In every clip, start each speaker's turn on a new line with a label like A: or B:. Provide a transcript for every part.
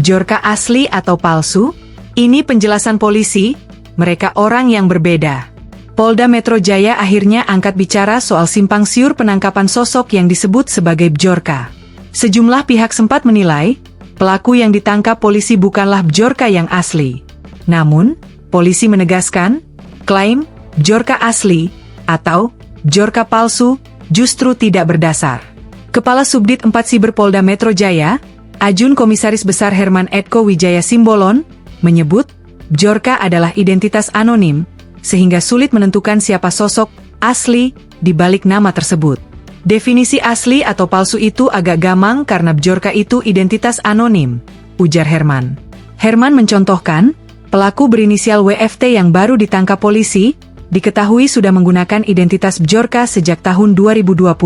A: Bjorka asli atau palsu? Ini penjelasan polisi, mereka orang yang berbeda. Polda Metro Jaya akhirnya angkat bicara soal simpang siur penangkapan sosok yang disebut sebagai Bjorka. Sejumlah pihak sempat menilai, pelaku yang ditangkap polisi bukanlah Bjorka yang asli. Namun, polisi menegaskan, klaim Bjorka asli atau Bjorka palsu justru tidak berdasar. Kepala Subdit 4 Siber Polda Metro Jaya, Ajun Komisaris Besar Herman Edko Wijaya Simbolon, menyebut, Bjorka adalah identitas anonim, sehingga sulit menentukan siapa sosok asli di balik nama tersebut. Definisi asli atau palsu itu agak gamang karena Bjorka itu identitas anonim, ujar Herman. Herman mencontohkan, pelaku berinisial WFT yang baru ditangkap polisi, diketahui sudah menggunakan identitas Bjorka sejak tahun 2020.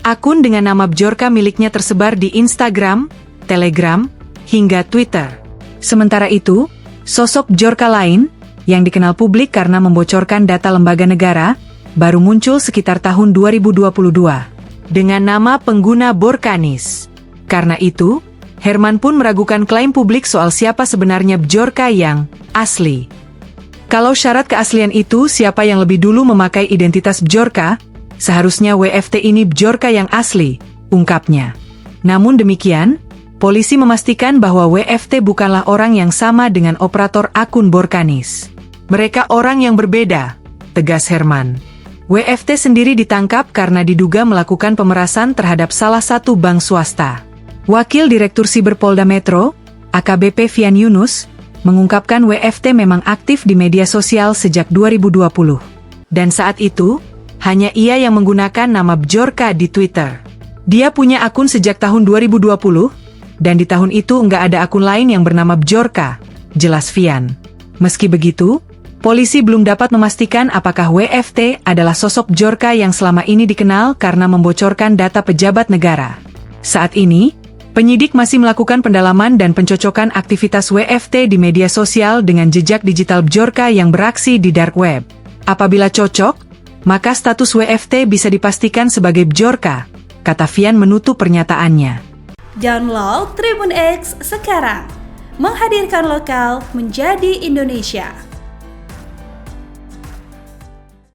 A: Akun dengan nama Bjorka miliknya tersebar di Instagram, Telegram, hingga Twitter. Sementara itu, sosok Bjorka lain, yang dikenal publik karena membocorkan data lembaga negara, baru muncul sekitar tahun 2022, dengan nama pengguna Borkanis. Karena itu, Herman pun meragukan klaim publik soal siapa sebenarnya Bjorka yang asli. Kalau syarat keaslian itu siapa yang lebih dulu memakai identitas Bjorka, seharusnya WFT ini Bjorka yang asli, ungkapnya. Namun demikian, polisi memastikan bahwa WFT bukanlah orang yang sama dengan operator akun Borkanis. Mereka orang yang berbeda, tegas Herman. WFT sendiri ditangkap karena diduga melakukan pemerasan terhadap salah satu bank swasta. Wakil Direktur Siber Polda Metro, AKBP Fian Yunus, mengungkapkan WFT memang aktif di media sosial sejak 2020. Dan saat itu, hanya ia yang menggunakan nama Bjorka di Twitter. Dia punya akun sejak tahun 2020, dan di tahun itu nggak ada akun lain yang bernama Bjorka, jelas Fian. Meski begitu, polisi belum dapat memastikan apakah WFT adalah sosok Bjorka yang selama ini dikenal karena membocorkan data pejabat negara. Saat ini, penyidik masih melakukan pendalaman dan pencocokan aktivitas WFT di media sosial dengan jejak digital Bjorka yang beraksi di dark web. Apabila cocok, maka status WFT bisa dipastikan sebagai Bjorka, kata Fian menutup pernyataannya.
B: Download Tribun X sekarang, menghadirkan lokal menjadi Indonesia.